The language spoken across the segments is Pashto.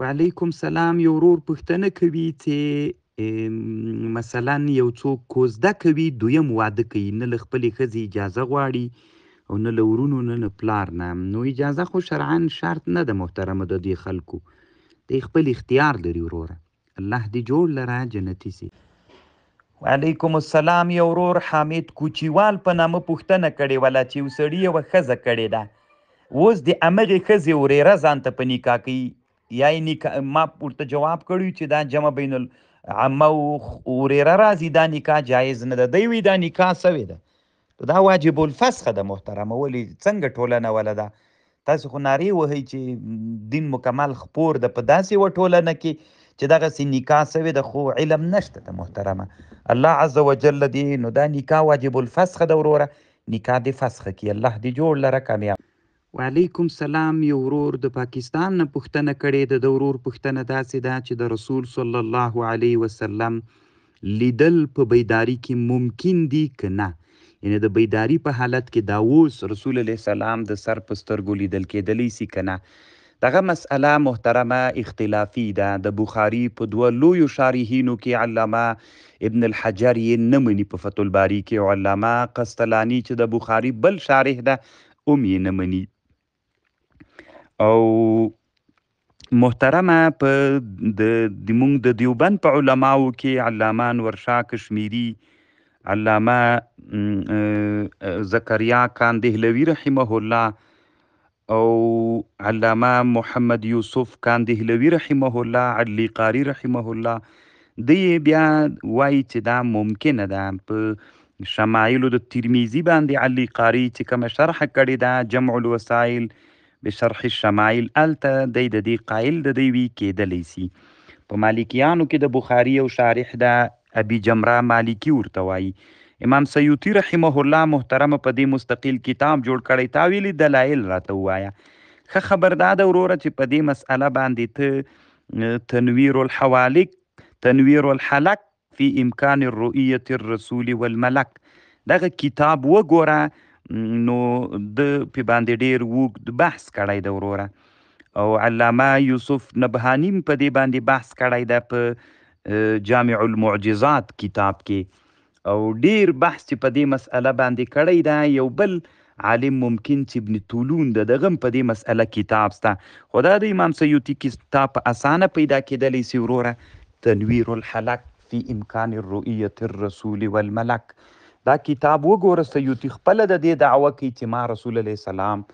وعلیکم سلام. یو ورور پوښتنه کوي چې مثلا یو څوک کوزده کوي، دویم واده کوي، نه له خپلې ښځې اجازه غواړي او نه له ورونو نه له پلار نه. نو اجازه خو شرعا شرط نه ده محترمه د دې خلکو، دی خپل اختیار لري وروره. الله دې جوړ لره جنتي سي. وعلیکم السلام. یو ورور حامد کوچیوال په نامه پوښتنه کړې وله چې یو سړي یوه ښځه کړې ده، اوس د همغې ښځې ورېره ځان ته په نکاح کوي. یا یې ما ورته جواب کړی چې دا جمع بین العمه او ورېره راځي، دا نکاح جایز نه ده. دی وی دا نکاح سوې ده، دا واجب الفسخه ده محترمه. ولې څنګه ټولنه وله ده؟ تاسو خو نارې وهئ چې دین مکمل خپور ده په داسې یوه ټولنه کې چې دغسې نکاح سوې ده، خو علم نشته ده محترمه. الله عز وجل دې نو دا نکاح واجب الفسخه ده وروره، نکاح دې فسخه کړي. الله دې جوړ لره کامیاب. وعلیکم سلام. یو ورور د پاکستان نه پوښتنه کړې ده. د ورور پوښتنه داسې ده چې د رسول صلی الله علیه وسلم لیدل په بیداری کې ممکن دي که نه؟ یعنی د بیداری په حالت کې دا اوس رسول علیه السلام د سر په سترګو لیدل کېدلی سي که نه؟ دغه مسئله محترمه اختلافي ده. د بخاري په دوه لویو شارحینو کې علامه ابن الحجر یې نه مني په فتح الباري کې، او علامه قسطلاني چې د بخاري بل شارح ده هم یې نه مني. او محترمه په د موږ د دیوبند په علماو کې علامه انورشاه کشمیری، علامه زکریا کان دهلوي رحمه الله، او علامه محمد یوسف کان دهلوي رحمه الله، عدلی قاری رحمه الله، دی بیا وایي چې دا ممکنه ده. په شمایلو د ترمیزي باندې علی قاری چې کومه شرح کړې ده جمع الوسایل بشرح الشمائل، الته دی د دې قایل د دی وی کېدلی سي. په مالکیانو کې د بخاري او شارح د ابي جمره مالکی ورته وایي. امام سیوطي رحمه الله محترمه په دې مستقل کتاب جوړ کړی، تاویلی دلایل راته ووایه. ښه خبردار ده وروره چې په دې مسئله باندې ته تنویر الحلق فی امکان الرؤیة الرسول والملک دغه کتاب وګوره، نو د په باندې ډیر اوږد بحث کړی ده وروره. او علامه یوسف نبهانی په دې باندې بحث کړی ده په جامع المعجزات کتاب کې، او ډیر بحث چې په دې مسئله باندې کړی ده. یو بل عالم ممکن چې ابن طولون ده، دغه په دې مسئله کتاب سته، خو دا د امام سیوطي کتاب په اسانه پیدا کېدلی سي وروره. تنویر الحلق فی امکان الرؤیة الرسول والملک دا کتاب وګوره. سیوطي خپله د دې دعوه کوي چې ما رسول علیه السلام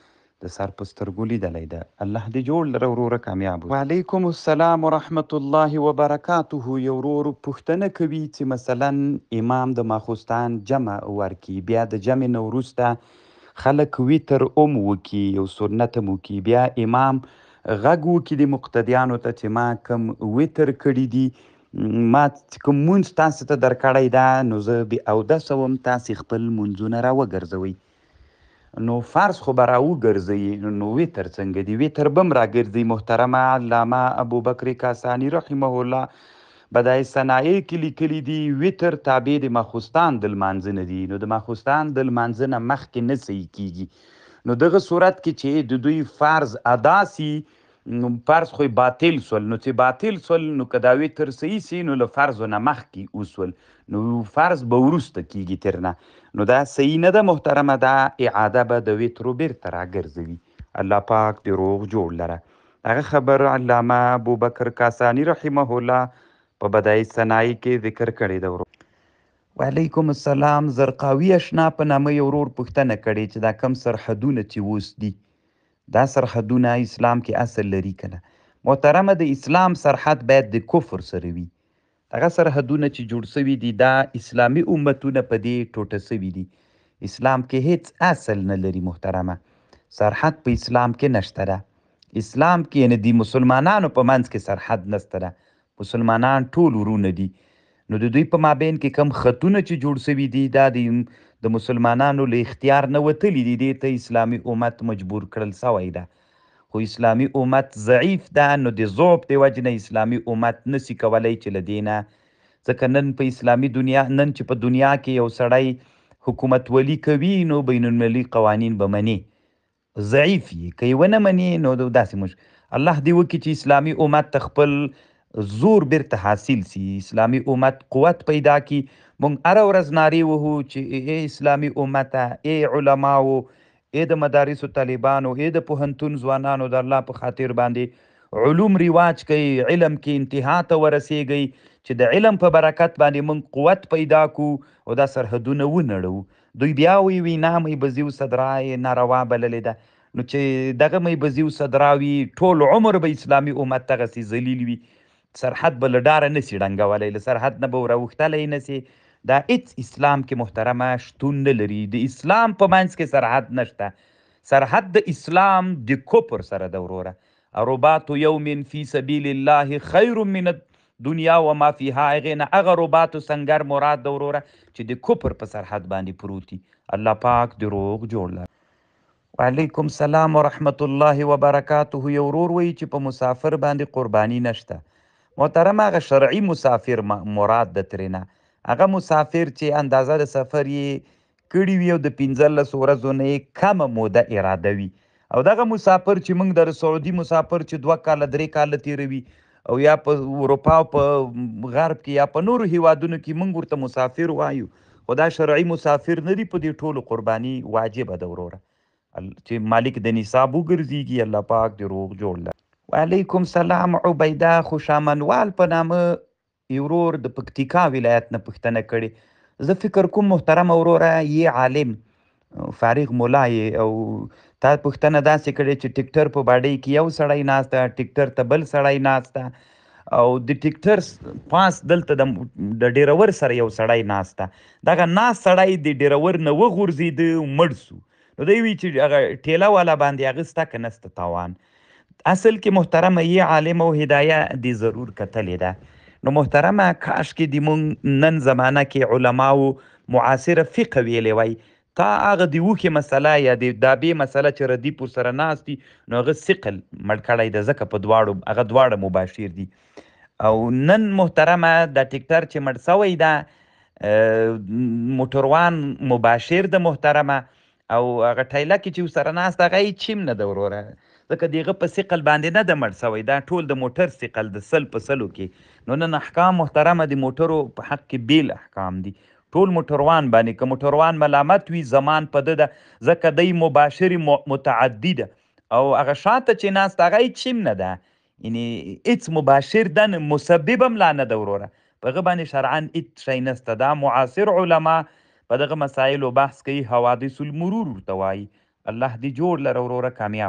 د سر په سترګو لیدلی ده. الله دې جوړ لره وروره کامیاب. وعلیکم السلام ورحمت الله وبرکاته. یو ورور پوښتنه کوي چې مثلا امام د ماخوستان جمع ورکي، بیا د جمع نه وروسته خلک ویتر وکي، یو سنت هم وکي، بیا امام غږ وکي د مقتدیانو ته چې ما کم ویتر کړي دي، ما کوم مونځ تاسو ته درکړی ده، نو زه بې اودسه وم، تاسې خپل مونځونه را وګرځوئ. نو فرض خو به را وګرځوي، نو ویتر څنګه دی؟ ویتر به هم را ګرځي محترمه. علامه ابوبکر کاسانی رحمه الله بدایع صنایع کې لیکلي دي ویتر تابع د ماخوستان د لمانځه نه دي، نو د ماخوستان د لمانځه نه مخکې نه صحیح کیږي. نو دغه صورت کې چې د دوی فرض ادا سي، نو فرض خو باطل سول، نو چې باطل سول نو که دا ویتر صحیح سي نو له فرضو نه مخکې وسول، نو فرض به وروسته کیږي ترنه، نو دا صحیح نه ده محترمه. دا اعاده به د ویترو بیرته راګرځوي. الله پاک دې روغ جوړ لره. هغه خبر علامه ابوبکر کاسانی رحمه الله په بدایع صنایع کې ذکر کړی ده. وعلیکم السلام. زرقاوي اشنا په نامه یو ورور پوښتنه کړې چې دا کم سرحدونه چې اوس دي، دا سرحدونه اسلام کې اصل لري کنه؟ محترمه د اسلام سرحد باید د کفر سره وي. هغه سرحدونه چې جوړ سوي دي دا اسلامي امتونه په دې ټوټه سوي دي. اسلام کې هیڅ اصل نه لري محترمه. سرحد په اسلام کې نشته ده. اسلام کې یعنی د مسلمانانو په منځ کې سرحد نشته ده. مسلمانان ټول ورونه دي، نو د دوی په مابین کې کم خطونه چې جوړ سوي دي دا د مسلمانانو له اختیار نه وتلي دي، دې ته اسلامي امت مجبور کړل سوی ده. خو اسلامي امت ضعیف ده، نو د ضعف د وجې نه اسلامي امت نسی کولی چې له دې نه، ځکه نن په اسلامي دنیا، نن چې په دنیا کې یو سړی حکومت ولی کوي نو بین المللي قوانین به مني، ضعیف یې که یې ونه مني نو داسې الله دې وکړي چې اسلامي امت ته خپل زور بیرته حاصل سي، اسلامي امت قوت پیدا کړي. موږ هره ورځ نارې وهو چې ای اسلامي امته، ای علماو، ای د مدارسو طالبانو، ای د پوهنتون ځوانانو، د الله په خاطر باندې علوم رواج کوي، علم کې انتها ته ورسیږئ چې د علم په برکت باندې موږ قوت پیدا کو او دا سرحدونه ونړو. دوی بیا وی نه مې بزیو صدرا ناروا بللې ده، نو چې دغه مې بزیو صدرا وي ټول عمر به اسلامي امت دغسې ذلیل وي، سرحد به له ډاره نسي ډنګولی، له سرحد نه به راوښتلی نسي. دا هیڅ اسلام کې محترمه شتون نه لري. د اسلام په منځ کې سرحد نشته. سرحد د اسلام د کفر سره ده وروره. رباط یوم فی سبیل الله خیر من الدنیا و ما فیها. هغې نه هغه رباط و سنګر مراد ده وروره چې د کفر په سرحد باندې پروت دي. الله پاک دروغ جوړ لري. وعلیکم سلام ورحمت الله وبرکاته. یو ورور وایي چې په مسافر باندې قرباني نشته. محترم هغه شرعي مسافر مراد ده ترېنه، هغه مسافر چې اندازه د سفر یې کړي وي او د 15 ورځو نه یې کمه موده اراده وي، او دغه مسافر چې موږ د سعودي مسافر چې 2 کاله 3 کاله تیروي او یا په اروپا او په غرب کې یا په نورو هیوادونو کې موږ ورته مسافر وایو، خو دا شرعي مسافر نه دي. په دې ټولو قرباني واجبه ده وروره چې مالک د نصاب وګرځېږي. الله پاک دې روغ جوړ لري. وعلیکم سلام. عبیده خوشامنوال په نامه یو ورور د پکتیکا ولایت نه پوښتنه کړې. زه فکر کوم محترم وروره یې عالم فارغ مولا یې، او تا پوښتنه داسې کړې چې ټیکټر په باډۍ کې یو سړی ناست ده، ټیکټر ته بل سړی ناست ده، او د ټیکټر پاس دلته د ډیرور سره یو سړی ناست ده. دغه ناست سړی د ډیرور نه وغورځېده او مړ سو. نو دی وی چې هغه ټیله والا باندې اخیسته که نسته تاوان. اصل کې محترمه یې عالم او هدایه دی ضرور کتلې ده. نو محترمه کاش کې د مونږ نن زمانه کې علماو معاصره فقه ویلی وای. تا هغه د وښې مسله یا د دابې مسله چې ردیف ورسره ناست دي نو هغه ثقل مړ کړی ده، ځکه په دواړو هغه دواړه مباشر دي. او نن محترمه د ټیکټر چې مړ سوی ده موټروان مباشر ده محترمه، او هغه ټیله کې چې ورسره ناست هغه هیڅ چیم نه ده وروره، ځکه د هغه په ثقل باندې نه ده مړ سوی، دا ټول د موټر ثقل د 100 په 100 کې. نو نن احکام محترمه د موټرو په حق کې بیل احکام دي ټول موټروان باندې. که موټروان ملامت وي زمان په ده ده، ځکه دی مباشر متعدي ده، او هغه شاته چې ناست هغه هیڅ چیم نه ده، یعنې هیڅ مباشر ده نه، مسبب هم لا نه ده وروره، په هغه باندې شرعا هیڅ شی نسته. دا معاصر علما په دغه مسایلو بحث کوي، حوادث المرور ورته وایي. الله دې جوړ لره وروره، کامیاب